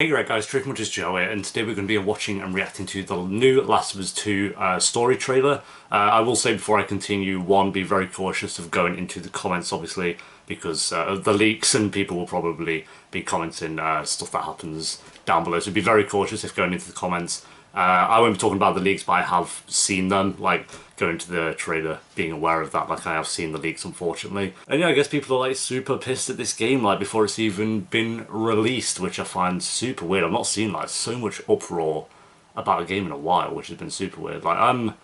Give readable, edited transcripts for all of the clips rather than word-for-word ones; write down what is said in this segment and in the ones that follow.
Hey right guys, Trickmuch is Joe here, and today we're going to be watching and reacting to the new Last of Us 2 story trailer. I will say before I continue, one, be very cautious of going into the comments obviously, because of the leaks and people will probably be commenting stuff that happens down below, so be very cautious if going into the comments. I won't be talking about the leaks, but I have seen them, like going to the trailer, being aware of that, like I have seen the leaks unfortunately. And yeah, I guess people are like super pissed at this game like before it's even been released, which I find super weird. I've not seen like so much uproar about a game in a while, which has been super weird. Like I've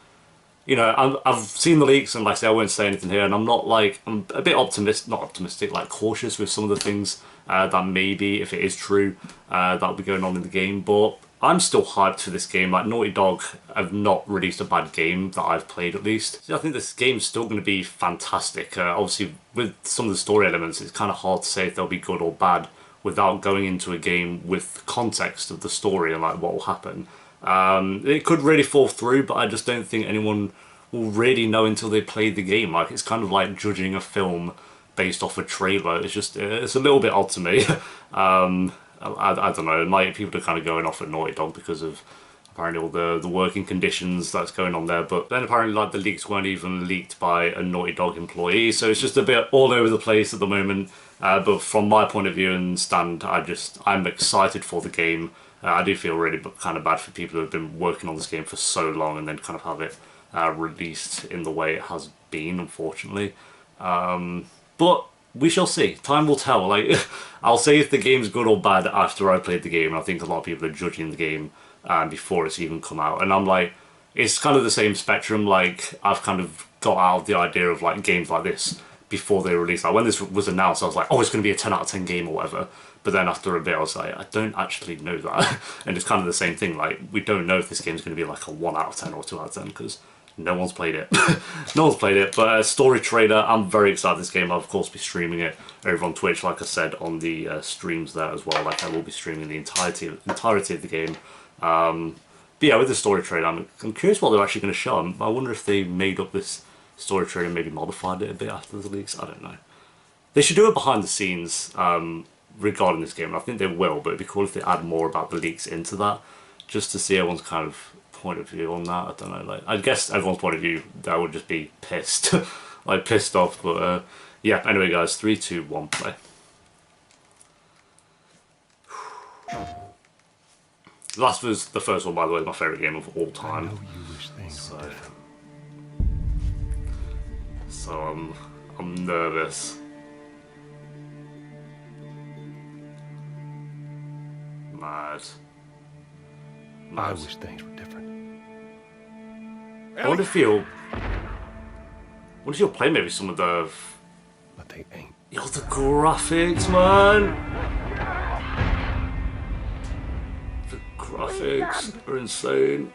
seen the leaks and like I say I won't say anything here, and I'm a bit not optimistic, like cautious with some of the things that maybe, if it is true, that'll be going on in the game, but I'm still hyped for this game. Like, Naughty Dog have not released a bad game that I've played, at least. So I think this game's still going to be fantastic. Obviously, with some of the story elements, it's kind of hard to say if they'll be good or bad without going into a game with context of the story and like what will happen. It could really fall through, but I just don't think anyone will really know until they play the game. Like, it's kind of like judging a film based off a trailer. It's a little bit odd to me. I don't know, like people are kind of going off at Naughty Dog because of apparently all the working conditions that's going on there, but then apparently like the leaks weren't even leaked by a Naughty Dog employee, so it's just a bit all over the place at the moment. But from my point of view and stand, I'm excited for the game. I do feel really kind of bad for people who have been working on this game for so long and then kind of have it released in the way it has been, unfortunately. But we shall see. Time will tell. Like, I'll say if the game's good or bad after I played the game. I think a lot of people are judging the game before it's even come out. And I'm like, it's kind of the same spectrum. Like, I've kind of got out of the idea of like games like this before they release. Like, when this was announced, I was like, oh, it's going to be a 10 out of 10 game or whatever. But then after a bit, I was like, I don't actually know that. And it's kind of the same thing. Like, we don't know if this game's going to be like a 1 out of 10 or 2 out of 10 because no one's played it. No one's played it, but story trailer, I'm very excited this game. I'll of course be streaming it over on Twitch, like I said, on the streams there as well. Like, I will be streaming the entirety of the game. But yeah, with the story trailer, I'm curious what they're actually going to show. I wonder if they made up this story trailer and maybe modified it a bit after the leaks. I don't know. They should do it behind the scenes regarding this game. I think they will, but it'd be cool if they add more about the leaks into that, just to see everyone's kind of point of view on that. I don't know, like, I guess everyone's point of view, that would just be pissed. Like, pissed off, but yeah, anyway guys, 3, 2, 1, play. Last was the first one, by the way, is my favourite game of all time. So I'm nervous. Mad. I wish things were different. I wonder if you'll play maybe some of the... But they ain't. Yo, the graphics, man! The graphics are insane.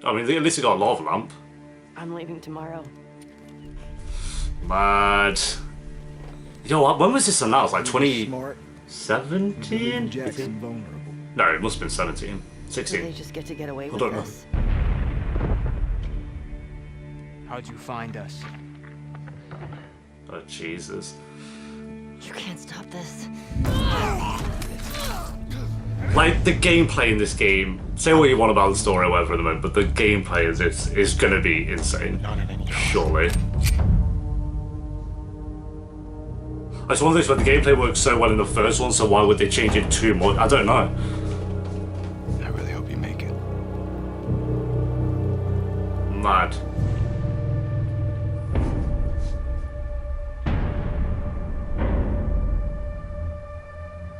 I mean, at least it got a lava lamp. I'm leaving tomorrow. Mad. Yo, when was this announced? Like 2017? No, it must have been 17. 16. Did they just get away I with don't know. this? How'd you find us? Oh, Jesus. You can't stop this. Like, the gameplay in this game, say what you want about the story or whatever at the moment, but the gameplay is gonna be insane. Surely. It's one of those where the gameplay works so well in the first one, so why would they change it too much? I don't know. I really hope you make it. Mad.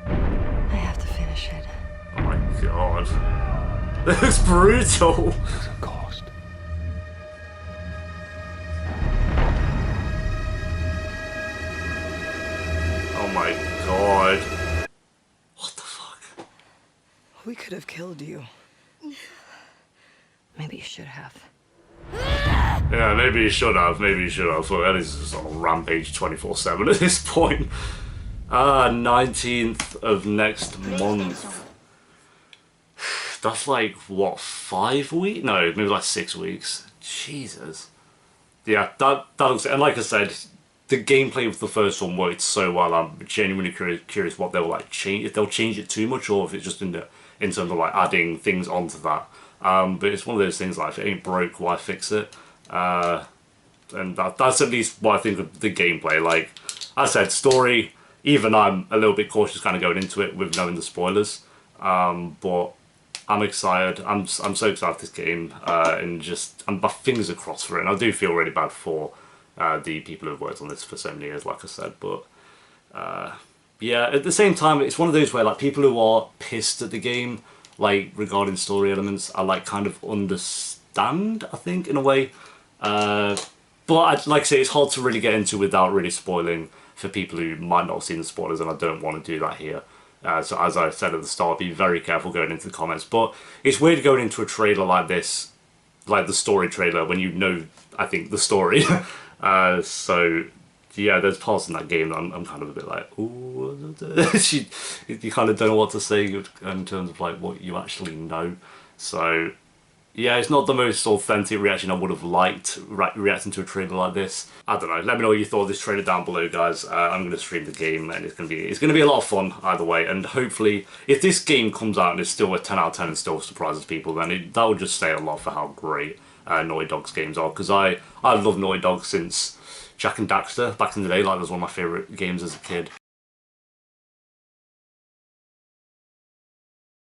I have to finish it. Oh my god. That looks brutal. There's a cost. Oh my god. What the fuck? We could have killed you. Maybe you should have. Yeah, maybe you should have, maybe you should have. Well, that is just on rampage 24/7 at this point. 19th of next month. That's like, what, 5 weeks? No, maybe like 6 weeks. Jesus. Yeah, that looks, and like I said, the gameplay of the first one worked so well. I'm genuinely curious what they'll like change, if they'll change it too much, or if it's just in terms of like adding things onto that. But it's one of those things like if it ain't broke, why fix it? And that's at least what I think of the gameplay. Like I said, story. Even I'm a little bit cautious, kind of going into it with knowing the spoilers. But I'm excited. I'm so excited for this game, and just my fingers are crossed for it. And I do feel really bad for the people who've worked on this for so many years, like I said. But yeah, at the same time, it's one of those where like people who are pissed at the game, like regarding story elements, I like kind of understand. I think in a way, but like I say, it's hard to really get into without really spoiling for people who might not have seen the spoilers, and I don't want to do that here. So as I said at the start, be very careful going into the comments. But it's weird going into a trailer like this, like the story trailer, when you know, I think, the story. So yeah, there's parts in that game that I'm kind of a bit like, ooh, you kind of don't know what to say in terms of like what you actually know. So yeah, it's not the most authentic reaction I would have liked reacting to a trailer like this. I don't know. Let me know what you thought of this trailer down below, guys. I'm going to stream the game, and it's going to be a lot of fun either way. And hopefully, if this game comes out and it's still a 10 out of 10 and still surprises people, then that will just say a lot for how great Naughty Dog's games are. Because I love Naughty Dog since Jak and Daxter back in the day. Like, that was one of my favourite games as a kid.